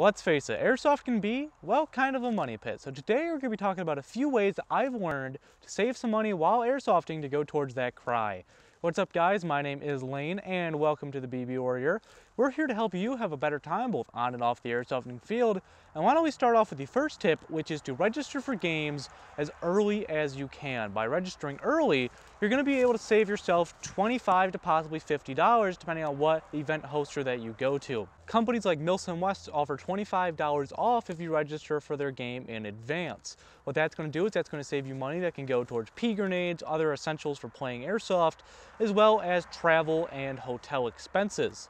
Let's face it, airsoft can be, well, kind of a money pit. So today we're going to be talking about a few ways that I've learned to save some money while airsofting to go towards that cry. What's up guys, my name is Lane and welcome to the BB Warrior. We're here to help you have a better time both on and off the airsofting field. And why don't we start off with the first tip, which is to register for games as early as you can. By registering early, you're going to be able to save yourself $25 to possibly $50 depending on what event hoster that you go to. Companies like Milsim West offer $25 off if you register for their game in advance. What that's going to do is that's going to save you money that can go towards pea grenades, other essentials for playing airsoft, as well as travel and hotel expenses.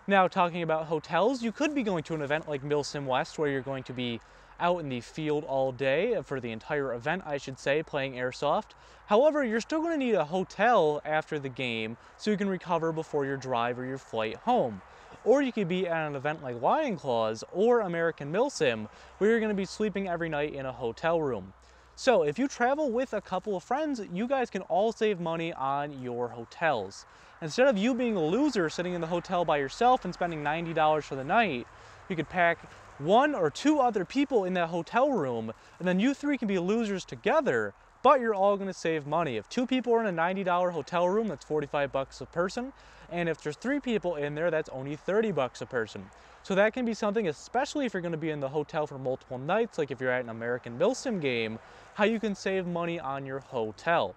Now, talking about hotels, you could be going to an event like Milsim West where you're going to be out in the field all day, for the entire event I should say, playing airsoft. However, you're still going to need a hotel after the game so you can recover before your drive or your flight home. Or you could be at an event like Lion Claws or American Milsim where you're going to be sleeping every night in a hotel room. So if you travel with a couple of friends, you guys can all save money on your hotels. Instead of you being a loser sitting in the hotel by yourself and spending $90 for the night, you could pack one or two other people in that hotel room, and then you three can be losers together, but you're all going to save money. If two people are in a $90 hotel room, that's 45 bucks a person, and if there's three people in there, that's only 30 bucks a person. So that can be something, especially if you're going to be in the hotel for multiple nights, like if you're at an American Milsim game, how you can save money on your hotel.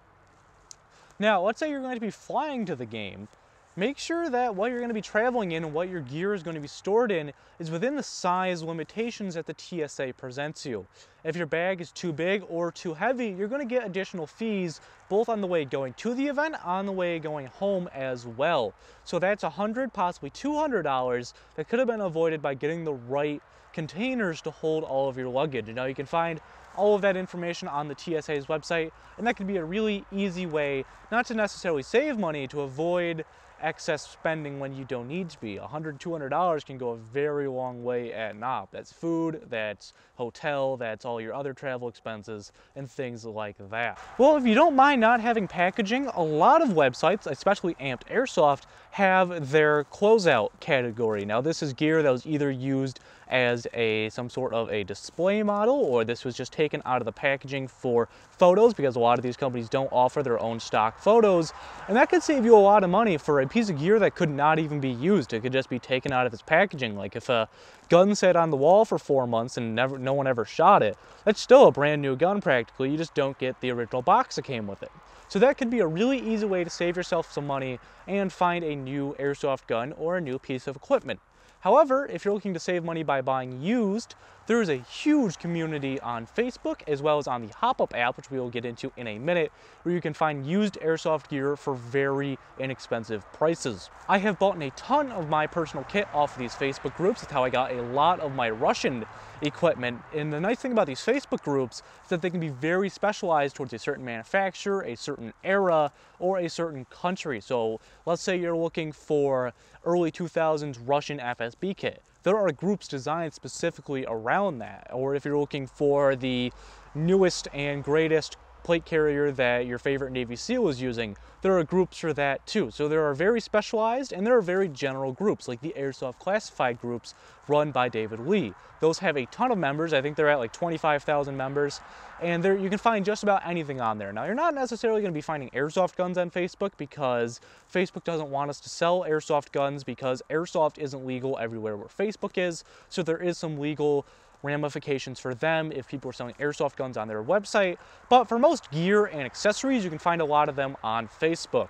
Now, let's say you're going to be flying to the game. Make sure that what you're going to be traveling in and what your gear is going to be stored in is within the size limitations that the TSA presents you. If your bag is too big or too heavy, you're going to get additional fees both on the way going to the event, on the way going home as well. So that's $100, possibly $200 that could have been avoided by getting the right containers to hold all of your luggage. Now you can find all of that information on the TSA's website, and that can be a really easy way not to necessarily save money, to avoid excess spending when you don't need to be. $100, $200 can go a very long way at NOP. That's food, that's hotel, that's all your other travel expenses, and things like that. Well, if you don't mind not having packaging, a lot of websites, especially Amped Airsoft, have their closeout category. Now, this is gear that was either used as some sort of a display model, or this was just taken out of the packaging for photos, because a lot of these companies don't offer their own stock photos, and that could save you a lot of money for a piece of gear that could not even be used. It could just be taken out of its packaging. Like if a gun sat on the wall for 4 months and no one ever shot it, that's still a brand new gun practically. You just don't get the original box that came with it. So that could be a really easy way to save yourself some money and find a new airsoft gun or a new piece of equipment. However, if you're looking to save money by buying used, there is a huge community on Facebook as well as on the Hop-Up app, which we will get into in a minute, where you can find used airsoft gear for very inexpensive prices. I have bought a ton of my personal kit off of these Facebook groups. That's how I got a lot of my Russian equipment. And the nice thing about these Facebook groups is that they can be very specialized towards a certain manufacturer, a certain era, or a certain country. So let's say you're looking for early 2000s Russian FSB kit. There are groups designed specifically around that. Or if you're looking for the newest and greatest plate carrier that your favorite Navy SEAL is using, there are groups for that too. So there are very specialized and there are very general groups, like the Airsoft Classified groups run by David Lee. Those have a ton of members. I think they're at like 25,000 members, and you can find just about anything on there. Now, you're not necessarily going to be finding airsoft guns on Facebook, because Facebook doesn't want us to sell airsoft guns, because airsoft isn't legal everywhere where Facebook is. So there is some legal ramifications for them if people are selling airsoft guns on their website. But for most gear and accessories, you can find a lot of them on Facebook.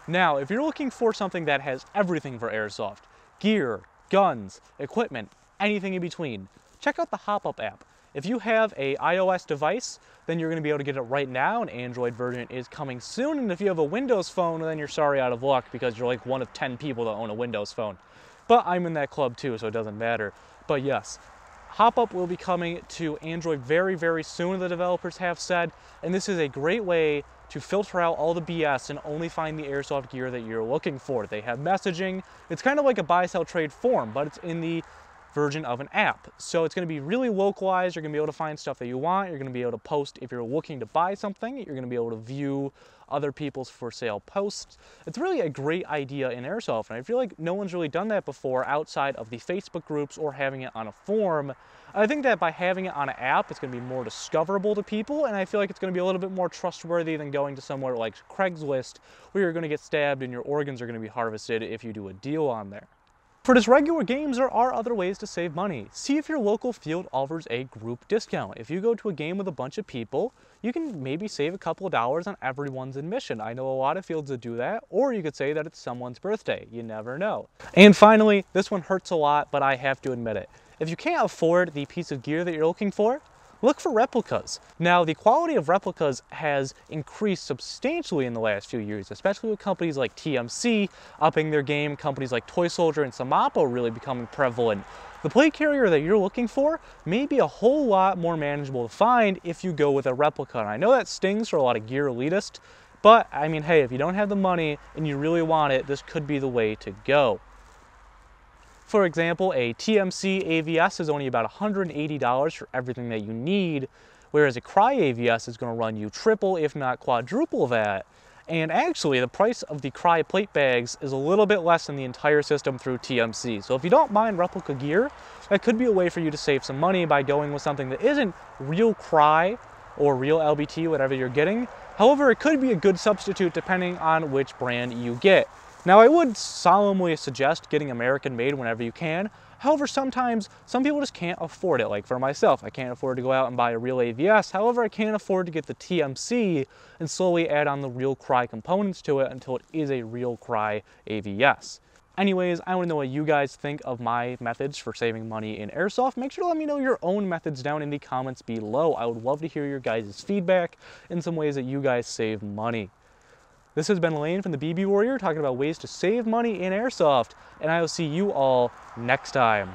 Now, if you're looking for something that has everything for airsoft, gear, guns, equipment, anything in between, check out the Hop-Up app. If you have an iOS device, then you're going to be able to get it right now. An Android version is coming soon. And if you have a Windows phone, then you're sorry out of luck, because you're like one of 10 people that own a Windows phone. But I'm in that club too, so it doesn't matter. But yes, Hop-Up will be coming to Android very, very soon, the developers have said, and this is a great way to filter out all the BS and only find the airsoft gear that you're looking for. They have messaging. It's kind of like a buy, sell, trade forum, but it's in the version of an app. So it's going to be really localized. You're going to be able to find stuff that you want. You're going to be able to post if you're looking to buy something. You're going to be able to view other people's for sale posts. It's really a great idea in Airsoft, and I feel like no one's really done that before outside of the Facebook groups or having it on a forum. I think that by having it on an app, it's going to be more discoverable to people, and I feel like it's going to be a little bit more trustworthy than going to somewhere like Craigslist, where you're going to get stabbed and your organs are going to be harvested if you do a deal on there. For just regular games, there are other ways to save money. See if your local field offers a group discount. If you go to a game with a bunch of people, you can maybe save a couple of dollars on everyone's admission. I know a lot of fields that do that, or you could say that it's someone's birthday. You never know. And finally, this one hurts a lot, but I have to admit it. If you can't afford the piece of gear that you're looking for, look for replicas. Now, the quality of replicas has increased substantially in the last few years, especially with companies like TMC upping their game, companies like Toy Soldier and Samapo really becoming prevalent. The plate carrier that you're looking for may be a whole lot more manageable to find if you go with a replica. And I know that stings for a lot of gear elitists, but I mean, hey, if you don't have the money and you really want it, this could be the way to go. For example, a TMC AVS is only about $180 for everything that you need, whereas a Cry AVS is going to run you triple, if not quadruple that. And actually, the price of the Cry plate bags is a little bit less than the entire system through TMC. So if you don't mind replica gear, that could be a way for you to save some money by going with something that isn't real Cry or real LBT, whatever you're getting. However, it could be a good substitute depending on which brand you get. Now, I would solemnly suggest getting American made whenever you can. However, sometimes some people just can't afford it. Like for myself, I can't afford to go out and buy a real AVS. However, I can't afford to get the TMC and slowly add on the real Cry components to it until it is a real Cry AVS. Anyways, I want to know what you guys think of my methods for saving money in Airsoft. Make sure to let me know your own methods down in the comments below. I would love to hear your guys' feedback in some ways that you guys save money. This has been Lane from the BB Warrior talking about ways to save money in Airsoft, and I will see you all next time.